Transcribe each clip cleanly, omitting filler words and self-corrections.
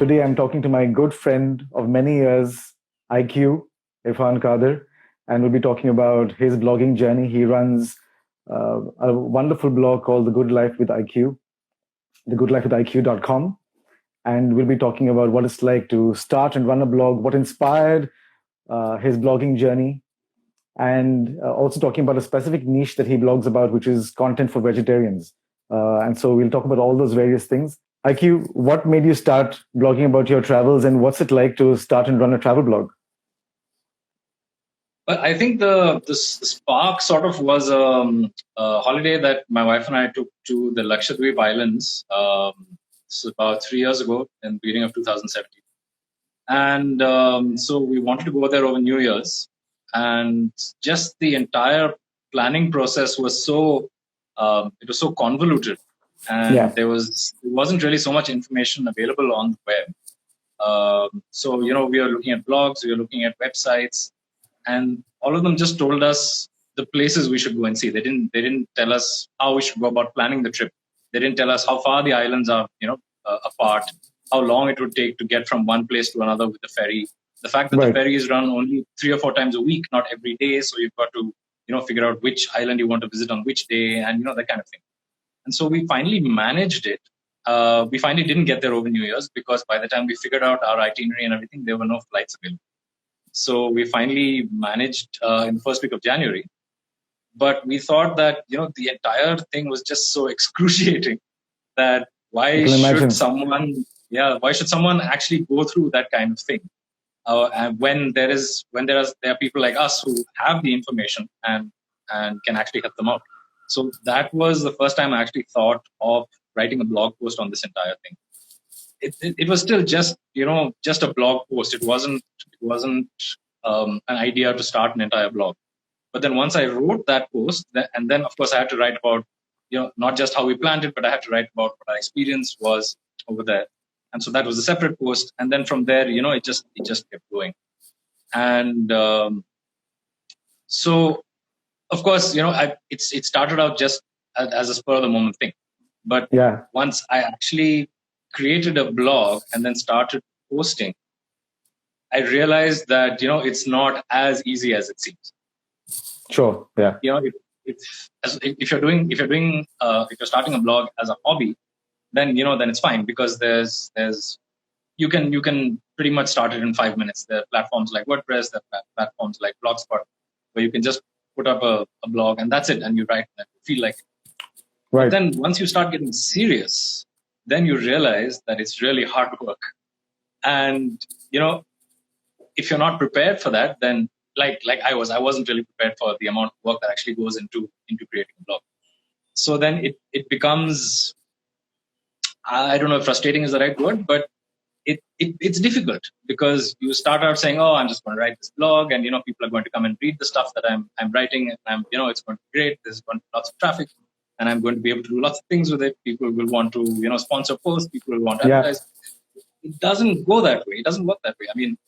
Today I'm talking to my good friend of many years, IQ, Irfan Quader, and we'll be talking about his blogging journey. He runs a wonderful blog called The Good Life with IQ, thegoodlifewithiq.com. And we'll be talking about what it's like to start and run a blog, what inspired his blogging journey, and also talking about a specific niche that he blogs about, which is content for vegetarians. And so we'll talk about all those various things. IQ, what made you start blogging about your travels, and what's it like to start and run a travel blog? But I think the spark sort of was a holiday that my wife and I took to the Lakshadweep Islands. So about 3 years ago, in the beginning of 2017. And so we wanted to go there over New Year's. And just the entire planning process was it was so convoluted. And there wasn't really so much information available on the web. So, we were looking at blogs, we were looking at websites, and all of them just told us the places we should go and see. They didn't tell us how we should go about planning the trip. They didn't tell us how far the islands are, apart, how long it would take to get from one place to another with the ferry. The fact that the ferry is run only 3 or 4 times a week, not every day. So you've got to, figure out which island you want to visit on which day, and, that kind of thing. And so we finally managed it. We finally didn't get there over New Year's because by the time we figured out our itinerary and everything, there were no flights available. So we finally managed in the first week of January. But we thought that, the entire thing was just so excruciating that why should someone actually go through that kind of thing? And when there are people like us who have the information and can actually help them out. So that was the first time I actually thought of writing a blog post on this entire thing. It was still just a blog post. It wasn't an idea to start an entire blog. But then once I wrote that post, and then of course I had to write about not just how we planned it, but I had to write about what our experience was over there. And so that was a separate post. And then from there, it just kept going. And so, of course, it started out just as a spur of the moment thing. But once I actually created a blog and then started posting, I realized that, it's not as easy as it seems. Sure. Yeah. If you're starting a blog as a hobby, then it's fine because you can pretty much start it in 5 minutes. There are platforms like WordPress, there are platforms like Blogspot, where you can just put up a blog and that's it, and you write and you feel like it. Right. But then once you start getting serious, then you realize that it's really hard work. And if you're not prepared for that, then like I wasn't really prepared for the amount of work that actually goes into creating a blog. So then it becomes, I don't know if frustrating is the right word, but it's difficult because you start out saying, oh, I'm just going to write this blog, and people are going to come and read the stuff that I'm writing, and it's going to be great. There's going to be lots of traffic, and I'm going to be able to do lots of things with it. People will want to sponsor posts. People will want to advertise. It doesn't go that way. It doesn't work that way. I mean,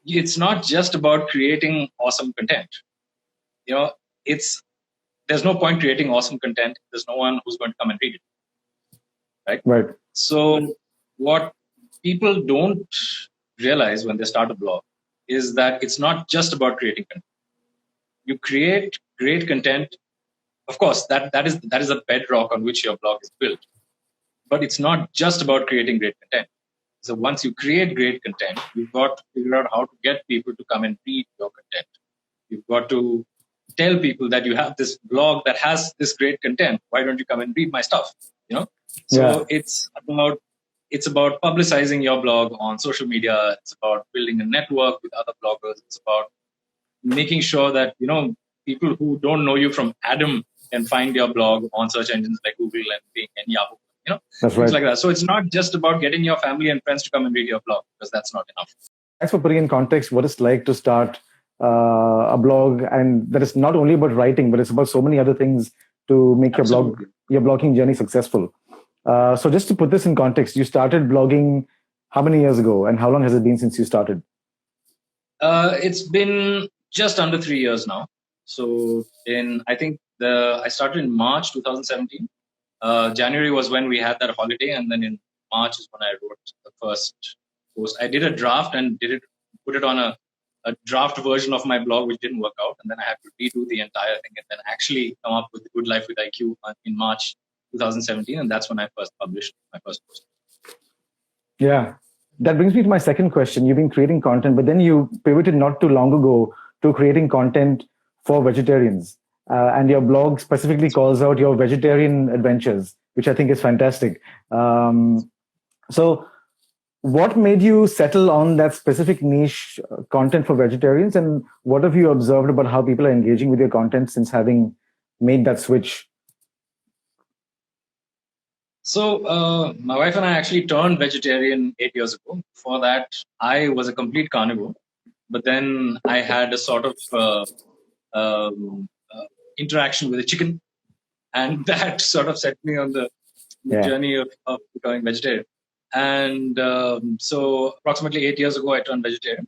it's not just about creating awesome content. There's no point creating awesome content. There's no one who's going to come and read it. Right. So what people don't realize when they start a blog is that it's not just about creating content. You create great content. Of course, that is the bedrock on which your blog is built. But it's not just about creating great content. So once you create great content, you've got to figure out how to get people to come and read your content. You've got to tell people that you have this blog that has this great content. Why don't you come and read my stuff? So it's about publicizing your blog on social media. It's about building a network with other bloggers. It's about making sure that people who don't know you from Adam can find your blog on search engines like Google and Bing and Yahoo. That's things like that. So it's not just about getting your family and friends to come and read your blog, because that's not enough. Thanks for putting in context what it's like to start a blog, and that is not only about writing, but it's about so many other things to make your blogging journey successful. So just to put this in context, you started blogging how many years ago, and how long has it been since you started? It's been just under 3 years now. So I started in March 2017. January was when we had that holiday, and then in March is when I wrote the first post. I did a draft and put it on a draft version of my blog, which didn't work out. And then I had to redo the entire thing and then actually come up with The Good Life with IQ in March 2017. And that's when I first published my first post. Yeah. That brings me to my second question. You've been creating content, but then you pivoted not too long ago to creating content for vegetarians. And your blog specifically calls out your vegetarian adventures, which I think is fantastic. So what made you settle on that specific niche content for vegetarians, and what have you observed about how people are engaging with your content since having made that switch? So my wife and I actually turned vegetarian 8 years ago. Before that, I was a complete carnivore, but then I had a sort of interaction with a chicken, and that sort of set me on the journey of becoming vegetarian. And so approximately 8 years ago, I turned vegetarian.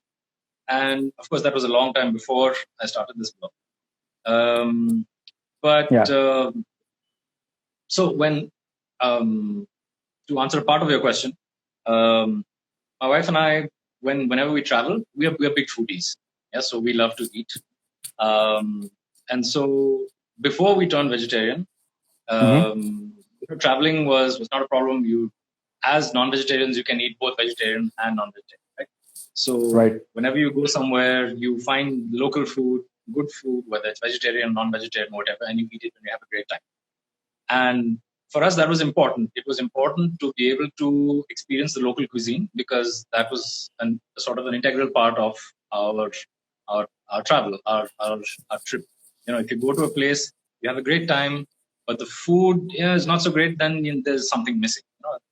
And of course, that was a long time before I started this blog. So when, to answer a part of your question, my wife and I, whenever we travel, we are big foodies. Yeah, so we love to eat. And so before we turned vegetarian, traveling was not a problem. As non-vegetarians, you can eat both vegetarian and non-vegetarian, right? So whenever you go somewhere, you find local food, good food, whether it's vegetarian, non-vegetarian, whatever, and you eat it and you have a great time. And for us, that was important. It was important to be able to experience the local cuisine because that was sort of an integral part of our travel, our trip. If you go to a place, you have a great time, but the food is not so great, then there's something missing.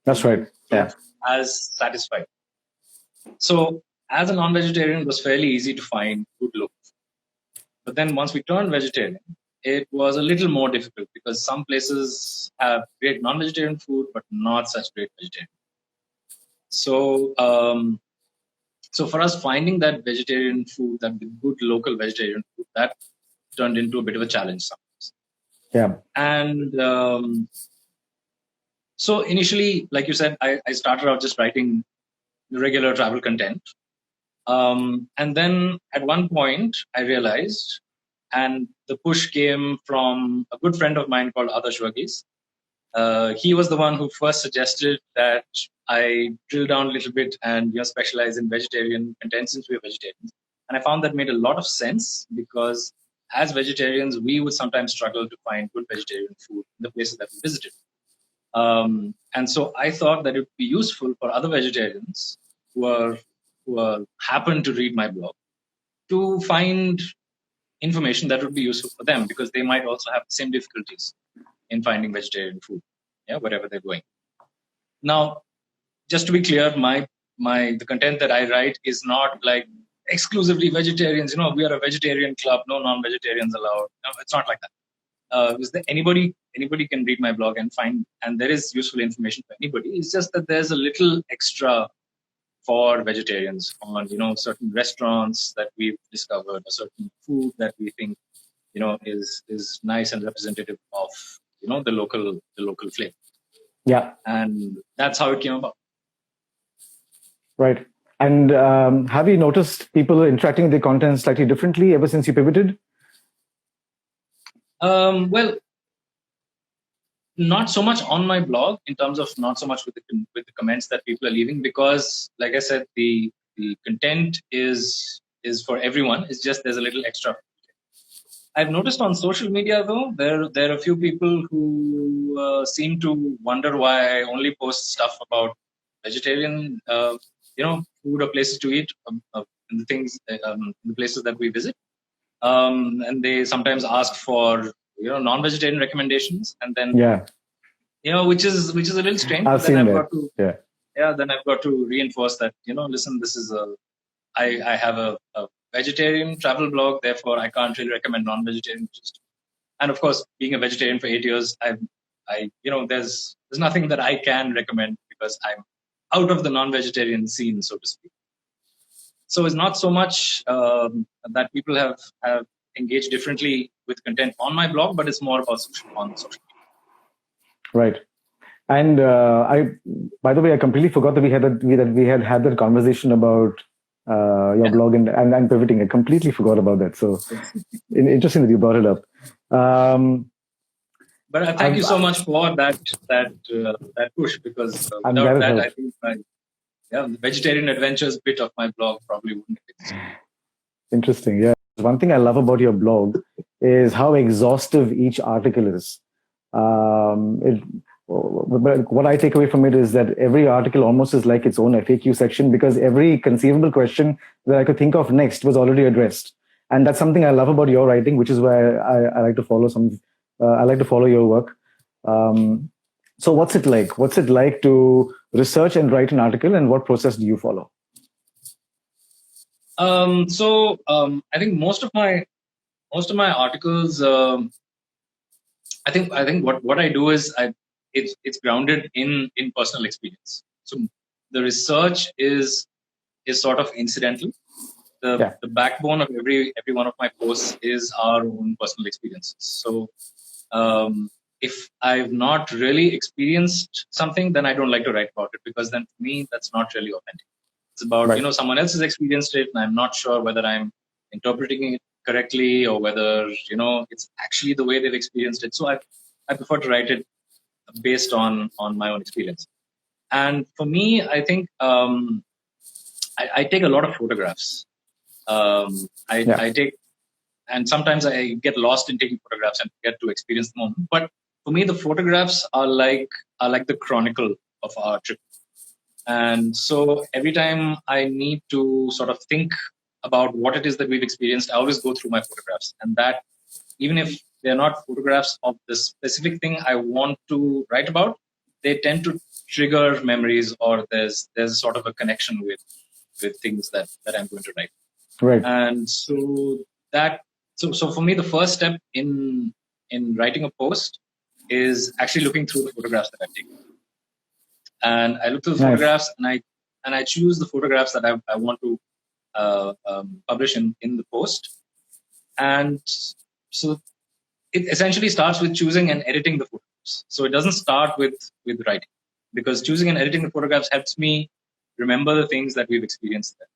That's right. Yeah. As satisfied. So as a non-vegetarian, it was fairly easy to find good local food. But then once we turned vegetarian, it was a little more difficult because some places have great non-vegetarian food, but not such great vegetarian. So, so for us, finding that vegetarian food, that good local vegetarian food, that turned into a bit of a challenge sometimes. Yeah. And so initially, like you said, I started out just writing regular travel content. And then at one point, I realized, and the push came from a good friend of mine called Adarsh Varghese. He was the one who first suggested that I drill down a little bit and specialize in vegetarian content since we are vegetarians. And I found that made a lot of sense because as vegetarians, we would sometimes struggle to find good vegetarian food in the places that we visited. And so I thought that it would be useful for other vegetarians who happen to read my blog to find information that would be useful for them because they might also have the same difficulties in finding vegetarian food, wherever they're going. Now, just to be clear, the content that I write is not like exclusively vegetarians. We are a vegetarian club, no non-vegetarians allowed. No, it's not like that. Anybody can read my blog and find, and there is useful information for anybody. It's just that there's a little extra for vegetarians on, certain restaurants that we've discovered, a certain food that we think, is nice and representative of, the local flavor. Yeah. And that's how it came about. Right. And have you noticed people interacting with the content slightly differently ever since you pivoted? Well, not so much on my blog in terms of not so much with the comments that people are leaving, because like I said, the content is for everyone. It's just there's a little extra. I've noticed on social media though, there are a few people who seem to wonder why I only post stuff about vegetarian, food or places to eat, and the places that we visit. And they sometimes ask for non-vegetarian recommendations, and then which is a little strange. I've seen that. Then I've got to reinforce that listen, this is I have a vegetarian travel blog, therefore I can't really recommend non-vegetarian. And of course, being a vegetarian for 8 years, there's nothing that I can recommend because I'm out of the non-vegetarian scene, so to speak. So it's not so much that people have engaged differently with content on my blog, but it's more about on social media. Right. And by the way, I completely forgot that we had had that conversation about your blog and pivoting. I completely forgot about that. So interesting that you brought it up. But thank you so much for that push, because I'm glad without it that, helped. I think the vegetarian adventures bit of my blog probably wouldn't exist. Interesting. Yeah. One thing I love about your blog is how exhaustive each article is. It, but what I take away from it is that every article almost is like its own FAQ section, because every conceivable question that I could think of next was already addressed. And that's something I love about your writing, which is why I like to follow I like to follow your work. So what's it like? What's it like to research and write an article, and what process do you follow? I think most of my articles, I think what I do is it's grounded in personal experience. So the research is sort of incidental. The backbone of every one of my posts is our own personal experiences. So if I've not really experienced something, then I don't like to write about it, because then for me that's not really authentic. It's about someone else has experienced it, and I'm not sure whether I'm interpreting it correctly, or whether it's actually the way they've experienced it. So I prefer to write it based on my own experience. And for me, I think I take a lot of photographs. I take, and sometimes I get lost in taking photographs and get to experience the moment. But for me, the photographs are like the chronicle of our trip. And so every time I need to sort of think about what it is that we've experienced, I always go through my photographs. And that, even if they're not photographs of the specific thing I want to write about, they tend to trigger memories, or there's sort of a connection with things that I'm going to write. Right. And so so for me, the first step in writing a post is actually looking through the photographs that I've taken. And I look through the photographs, and I choose the photographs that I want to publish in the post. And so it essentially starts with choosing and editing the photographs. So it doesn't start with writing, because choosing and editing the photographs helps me remember the things that we've experienced there,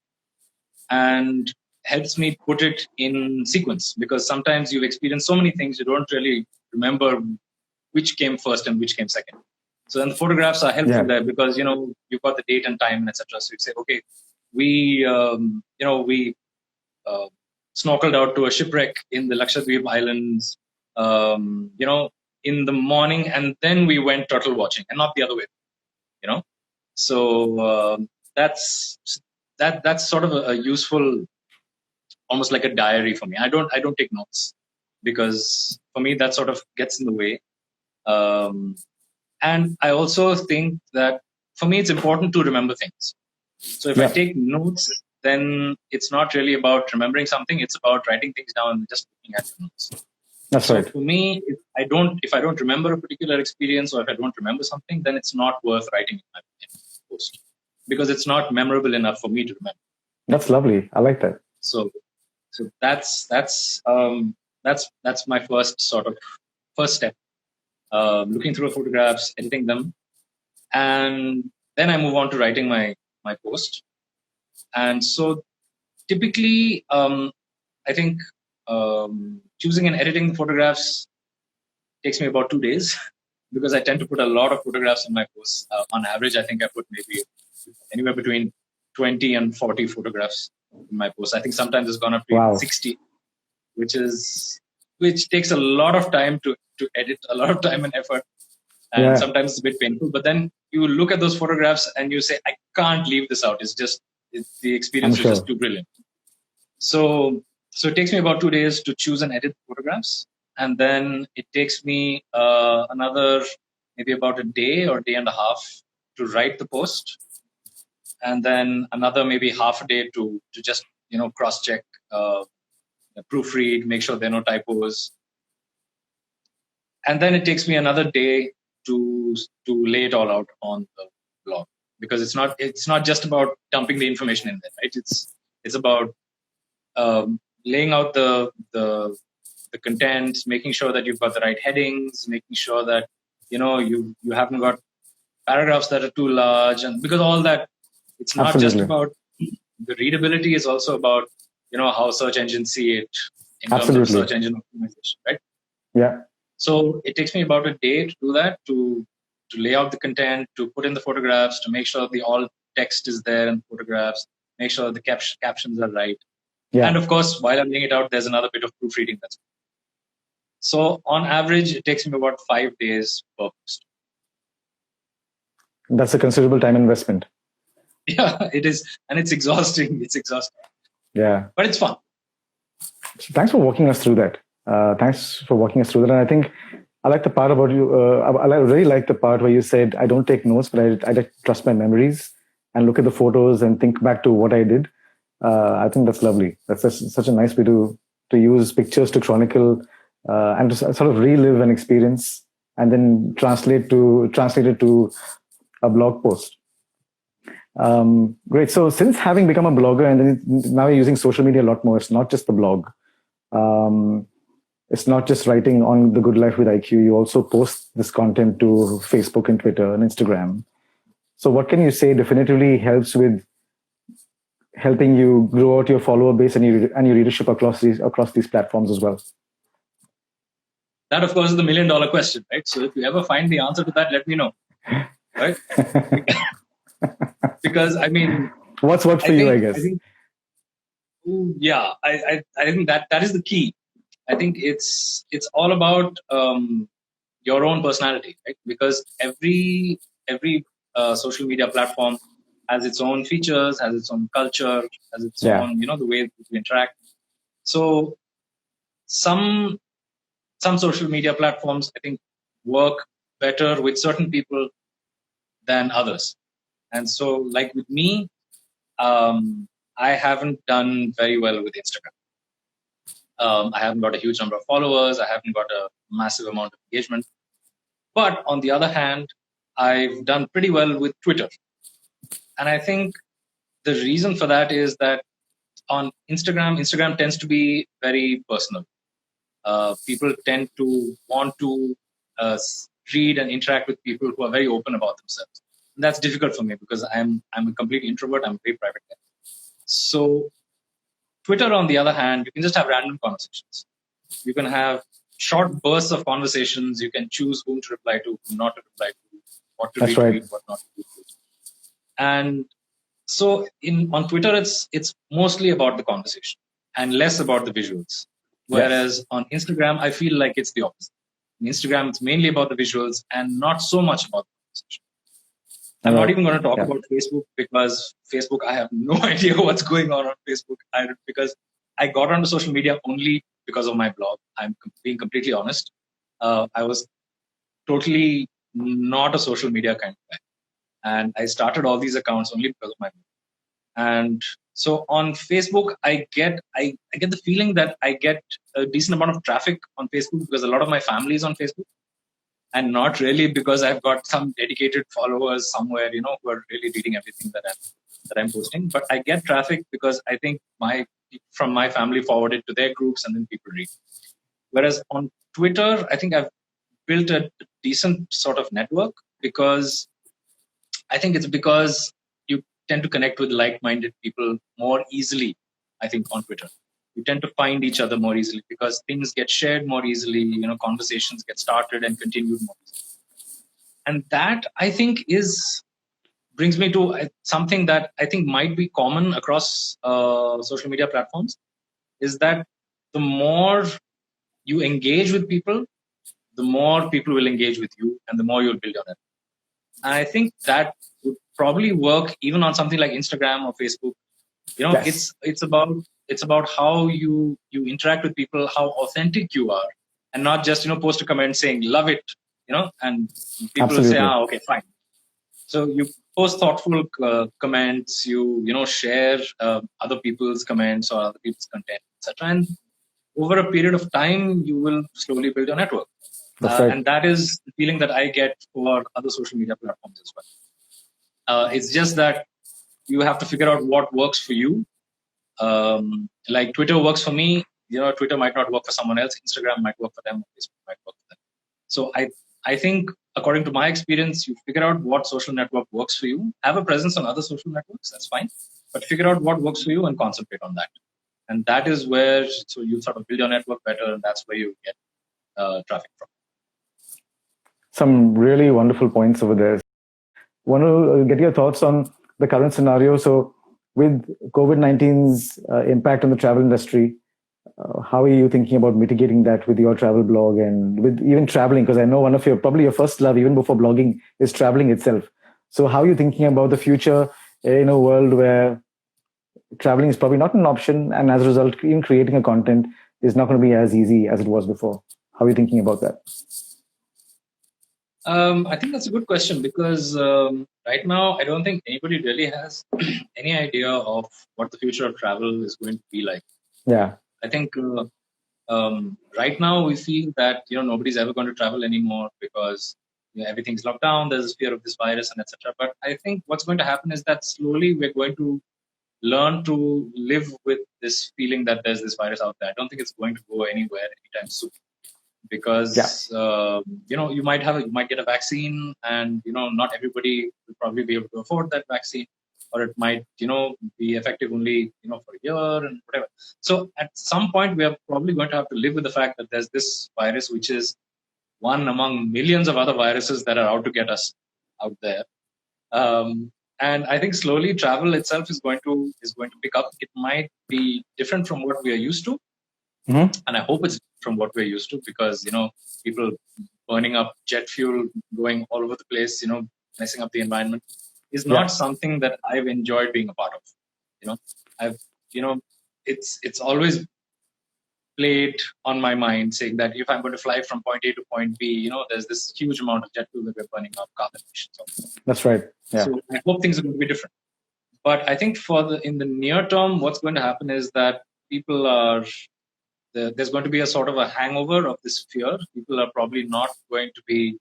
and helps me put it in sequence, because sometimes you've experienced so many things you don't really remember which came first and which came second. So then the photographs are helpful there, because you've got the date and time and etc. So you say, okay, we snorkeled out to a shipwreck in the Lakshadweep Islands, in the morning, and then we went turtle watching, and not the other way. So that's sort of a useful, almost like a diary for me. I don't take notes, because for me that sort of gets in the way. And I also think that for me, it's important to remember things. So if I take notes, then it's not really about remembering something. It's about writing things down and just looking at the notes. That's right. So for me, if I don't remember a particular experience, or if I don't remember something, then it's not worth writing in my post, because it's not memorable enough for me to remember. That's lovely. I like that. So that's my first step. Looking through photographs, editing them, and then I move on to writing my post. And so typically, I think choosing and editing the photographs takes me about 2 days, because I tend to put a lot of photographs in my posts. On average, I think I put maybe anywhere between 20 and 40 photographs in my posts. I think sometimes it's gone up to 60, which takes a lot of time to edit, a lot of time and effort. And sometimes it's a bit painful. But then you look at those photographs and you say, I can't leave this out. The experience is just too brilliant. So it takes me about 2 days to choose and edit photographs. And then it takes me another, maybe about a day or day and a half to write the post. And then another maybe half a day to just, cross-check, proofread, make sure there are no typos. And then it takes me another day to lay it all out on the blog, because it's not just about dumping the information in there, right? It's about laying out the content, making sure that you've got the right headings, making sure that you haven't got paragraphs that are too large, and because all that, it's not just about the readability, is also about how search engines see it in terms of search engine optimization, right? Yeah. So it takes me about a day to do that, to lay out the content, to put in the photographs, to make sure the all text is there in the photographs, make sure the captions are right. Yeah. And of course, while I'm laying it out, there's another bit of proofreading that's. So on average, it takes me about 5 days per post. That's a considerable time investment. Yeah, it is. And it's exhausting. It's exhausting. Yeah. But it's fun. So thanks for walking us through that. And I think I like the part about you. I really like the part where you said, I don't take notes, but I trust my memories and look at the photos and think back to what I did. I think that's lovely. That's such a nice way to use pictures to chronicle and to sort of relive an experience and then translate it to a blog post. Great. So since having become a blogger and then now you're using social media a lot more, it's not just the blog. It's not just writing on The Good Life with IQ. You also post this content to Facebook and Twitter and Instagram. So what can you say definitively helps with helping you grow out your follower base and your readership across these platforms as well? That, of course, is the $1 million question, right? So if you ever find the answer to that, let me know, right? Because I mean, what's worked for you, I guess. I think that is the key. I think it's all about your own personality, right? Because every social media platform has its own features, has its own culture, has its own the way we interact. So some social media platforms, I think, work better with certain people than others. And so, like with me, I haven't done very well with Instagram. I haven't got a huge number of followers. I haven't got a massive amount of engagement. But on the other hand, I've done pretty well with Twitter. And I think the reason for that is that on Instagram tends to be very personal. People tend to want to read and interact with people who are very open about themselves. And that's difficult for me because I'm a complete introvert. I'm a very private guy. So Twitter, on the other hand, you can just have random conversations. You can have short bursts of conversations. You can choose whom to reply to, whom not to reply to, what to retweet, what not to retweet. And so on Twitter, it's mostly about the conversation and less about the visuals. Whereas on Instagram, I feel like it's the opposite. On Instagram, it's mainly about the visuals and not so much about the conversation. I'm not even going to talk about Facebook because Facebook, I have no idea what's going on Facebook. Because I got onto social media only because of my blog. I'm being completely honest. I was totally not a social media kind of guy. And I started all these accounts only because of my blog. And so on Facebook, I get the feeling that I get a decent amount of traffic on Facebook because a lot of my family is on Facebook. And not really because I've got some dedicated followers somewhere, who are really reading everything that I'm posting. But I get traffic because I think from my family forward it to their groups and then people read. Whereas on Twitter, I think I've built a decent sort of network because I think it's because you tend to connect with like-minded people more easily, I think, on Twitter. You tend to find each other more easily because things get shared more easily, conversations get started and continued more easily. And that, I think, brings me to something that I think might be common across social media platforms, is that the more you engage with people, the more people will engage with you and the more you'll build on it. And I think that would probably work even on something like Instagram or Facebook. It's about how you interact with people, how authentic you are, and not just post a comment saying love it, and people will say, okay, fine. So you post thoughtful comments, you share other people's comments or other people's content, etc. And over a period of time, you will slowly build your network. And that is the feeling that I get for other social media platforms as well. It's just that you have to figure out what works for you. Like Twitter works for me, Twitter might not work for someone else. Instagram might work for them. Facebook might work for them. So I think, according to my experience, you figure out what social network works for you. Have a presence on other social networks, that's fine. But figure out what works for you and concentrate on that. And that is where, so you sort of build your network better, and that's where you get traffic from. Some really wonderful points over there. Want to get your thoughts on the current scenario. So, with COVID-19's impact on the travel industry, how are you thinking about mitigating that with your travel blog and with even traveling? Because I know one of your, probably your first love, even before blogging, is traveling itself. So, how are you thinking about the future in a world where traveling is probably not an option, and as a result, even creating a content is not going to be as easy as it was before? How are you thinking about that? I think that's a good question, because right now I don't think anybody really has any idea of what the future of travel is going to be like. Yeah. I think right now we feel that nobody's ever going to travel anymore because everything's locked down. There's a fear of this virus and etc. But I think what's going to happen is that slowly we're going to learn to live with this feeling that there's this virus out there. I don't think it's going to go anywhere anytime soon, because you might get a vaccine, and not everybody will probably be able to afford that vaccine, or it might be effective only for a year and whatever. So at some point we are probably going to have to live with the fact that there's this virus, which is one among millions of other viruses that are out to get us out there. And I think slowly travel itself is going to pick up. It might be different from what we are used to. Mm-hmm. And I hope it's from what we're used to, because people burning up jet fuel, going all over the place, messing up the environment, is not something that I've enjoyed being a part of. I've it's always played on my mind, saying that if I'm going to fly from point A to point B, there's this huge amount of jet fuel that we're burning up, carbon emissions. That's right. Yeah. So I hope things are going to be different. But I think in the near term, what's going to happen is that people are there's going to be a sort of a hangover of this fear. People are probably not going to be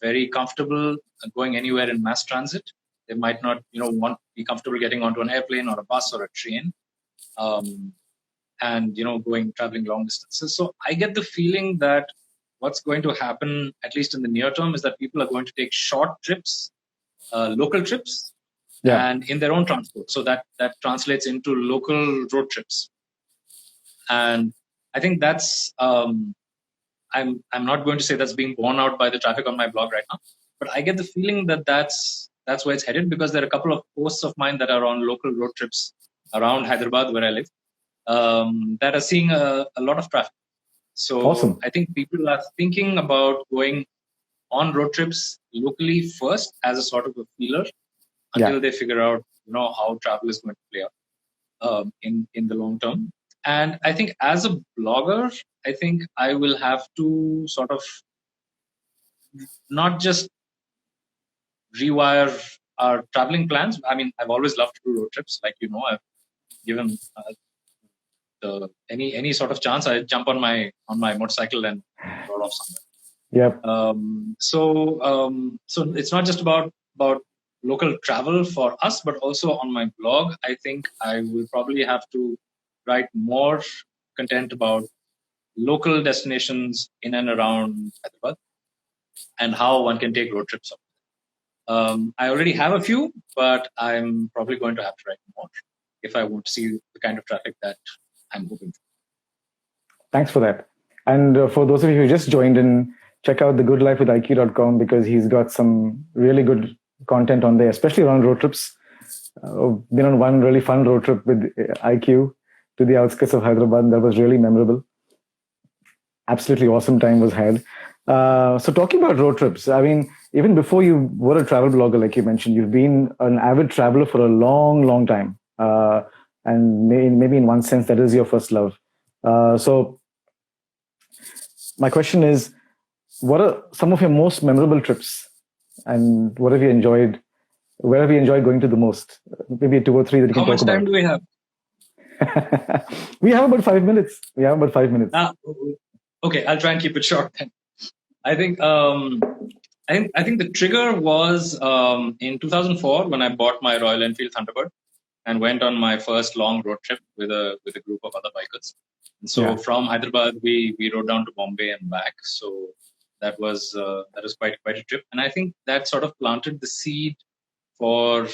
very comfortable going anywhere in mass transit. They might not, want to be comfortable getting onto an airplane or a bus or a train, and traveling long distances. So I get the feeling that what's going to happen, at least in the near term, is that people are going to take short trips, local trips, and in their own transport. So that translates into local road trips. And I think that's I'm not going to say that's being borne out by the traffic on my blog right now, but I get the feeling that that's where it's headed, because there are a couple of posts of mine that are on local road trips around Hyderabad, where I live, that are seeing a lot of traffic. So awesome. I think people are thinking about going on road trips locally first as a sort of a feeler until they figure out how travel is going to play out in the long term. And I think as a blogger, I think I will have to sort of not just rewire our traveling plans. I mean, I've always loved to do road trips. Like, I've given any sort of chance, I jump on my motorcycle and roll off somewhere. So it's not just about local travel for us, but also on my blog, I think I will probably have to write more content about local destinations in and around Hyderabad and how one can take road trips. I already have a few, but I'm probably going to have to write more if I want to see the kind of traffic that I'm hoping for. Thanks for that. And for those of you who just joined in, check out thegoodlifewithiq.com, because he's got some really good content on there, especially around road trips. Been on one really fun road trip with IQ to the outskirts of Hyderabad. That was really memorable. Absolutely awesome time was had. So talking about road trips, I mean, even before you were a travel blogger, like you mentioned, you've been an avid traveler for a long, long time. And maybe in one sense, that is your first love. So my question is, what are some of your most memorable trips? And what have you enjoyed? Where have you enjoyed going to the most? Maybe 2 or 3 that you can talk about. How much time do we have? We have about 5 minutes. Okay, I'll try and keep it short then. I think the trigger was in 2004 when I bought my Royal Enfield Thunderbird and went on my first long road trip with a group of other bikers. And so from Hyderabad, we rode down to Bombay and back. So That was quite a trip, and I think that sort of planted the seed for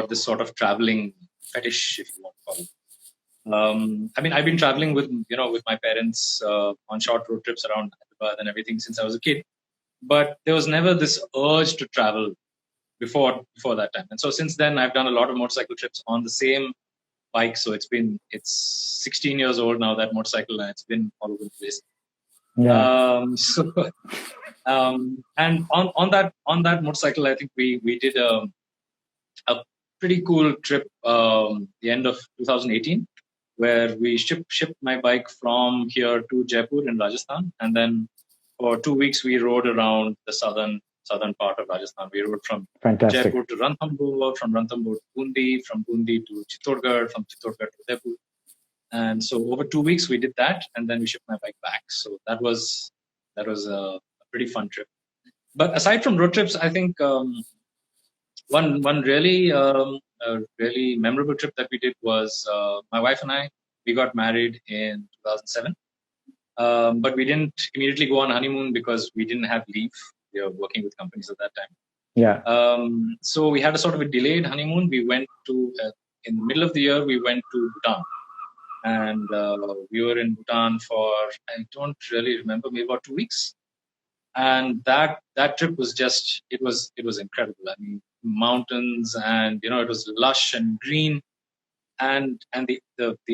this sort of traveling fetish, if you want to call it. I mean, I've been traveling with my parents on short road trips around Hyderabad and everything since I was a kid, but there was never this urge to travel before that time. And so since then, I've done a lot of motorcycle trips on the same bike. So it's 16 years old now, that motorcycle, and it's been all over the place. Yeah. And on that motorcycle, I think we did a pretty cool trip the end of 2018, where we shipped my bike from here to Jaipur in Rajasthan, and then for 2 weeks we rode around the southern part of Rajasthan. We rode from Jaipur to Ranthambore, from Ranthambore to Bundi, from Bundi to Chittorgarh, from Chittorgarh to Jaipur. And so over 2 weeks we did that, and then we shipped my bike back. So that was a pretty fun trip. But aside from road trips, I think one really memorable trip that we did was my wife and I. We got married in 2007, but we didn't immediately go on honeymoon because we didn't have leave. We were working with companies at that time. Yeah. So we had a sort of a delayed honeymoon. We went to in the middle of the year. We went to Bhutan, and we were in Bhutan for, I don't really remember, maybe about 2 weeks. And that trip was it was incredible. I mean, mountains, and it was lush and green, and the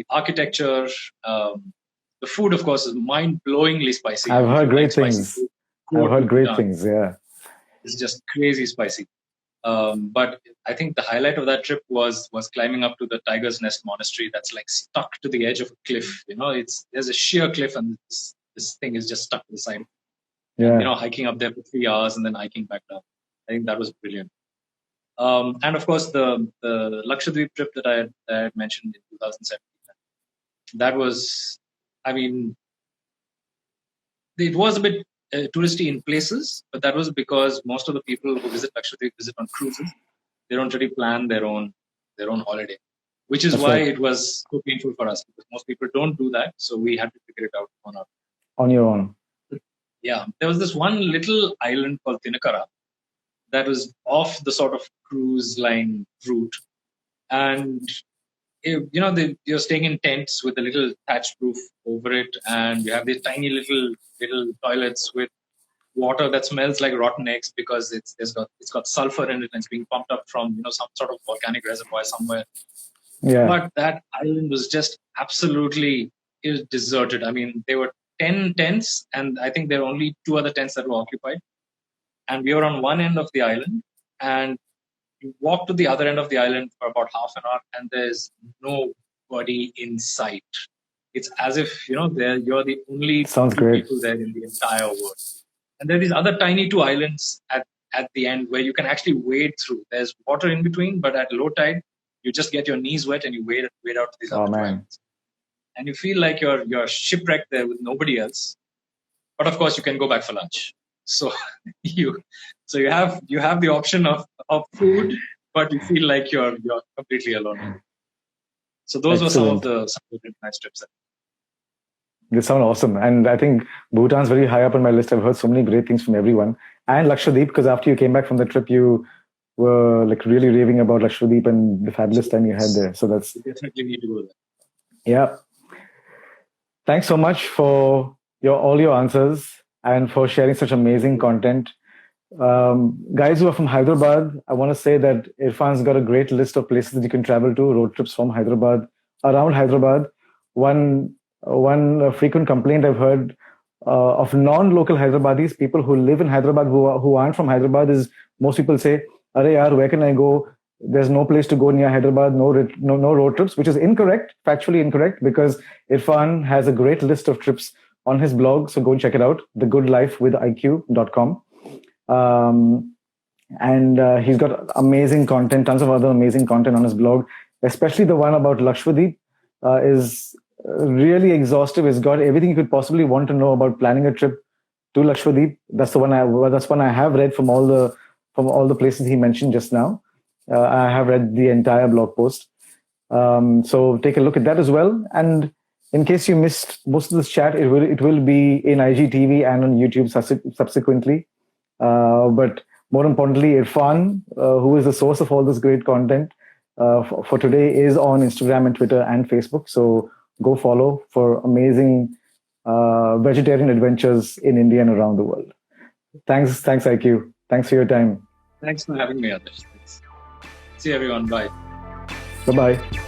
architecture, the food, of course, is mind-blowingly spicy. I've heard great things. Yeah, it's just crazy spicy. But I think the highlight of that trip was climbing up to the Tiger's Nest Monastery that's like stuck to the edge of a cliff. There's a sheer cliff, and this thing is just stuck to the side. Yeah. And, hiking up there for 3 hours and then hiking back down. I think that was brilliant. And of course, the Lakshadweep trip that I had mentioned in 2017, that was, I mean, it was a bit touristy in places, but that was because most of the people who visit Lakshadweep visit on cruises. They don't really plan their own holiday, which is why it was so painful for us, because most people don't do that. So we had to figure it out on your own. Yeah, there was this one little island called Tinakara that was off the sort of cruise line route, and you're staying in tents with a little thatched roof over it, and you have these tiny little toilets with water that smells like rotten eggs because it's got sulfur in it, and it's being pumped up from some sort of volcanic reservoir somewhere. Yeah. But that island was just absolutely deserted. I mean, there were 10 tents, and I think there were only 2 other tents that were occupied. And we were on one end of the island, and you walk to the other end of the island for about half an hour, and there's nobody in sight. It's as if you're the only people there in the entire world. And there are these other tiny 2 islands at the end where you can actually wade through. There's water in between, but at low tide, you just get your knees wet and you wade out to these other 2 islands. And you feel like you're shipwrecked there with nobody else. But of course, you can go back for lunch. So you have the option of food, but you feel like you're completely alone. So those were some of the nice trips. They sound awesome, and I think Bhutan's very high up on my list. I've heard so many great things from everyone, and Lakshadweep, because after you came back from the trip, you were like really raving about Lakshadweep and the fabulous time you had there. So that's definitely need to go there. Yeah. Thanks so much for all your answers and for sharing such amazing content. Guys who are from Hyderabad, I want to say that Irfan's got a great list of places that you can travel to, road trips from Hyderabad, around Hyderabad. One frequent complaint I've heard of non-local Hyderabadis, people who live in Hyderabad who aren't from Hyderabad, is most people say, "Arey yaar, where can I go? There's no place to go near Hyderabad, no road trips," which is incorrect, factually incorrect, because Irfan has a great list of trips on his blog. So go and check it out, thegoodlifewithiq.com. And he's got amazing content, tons of other amazing content on his blog, especially the one about Lakshadweep is really exhaustive. It's got everything you could possibly want to know about planning a trip to Lakshadweep. That's one I have read from all the places he mentioned just now. I have read the entire blog post. So take a look at that as well. And In case you missed most of this chat, it will be in IGTV and on YouTube subsequently. But more importantly, Irfan, who is the source of all this great content for today, is on Instagram and Twitter and Facebook. So go follow for amazing vegetarian adventures in India and around the world. Thanks, IQ. Thanks for your time. Thanks for having me, Adarsh. See everyone. Bye. Bye bye.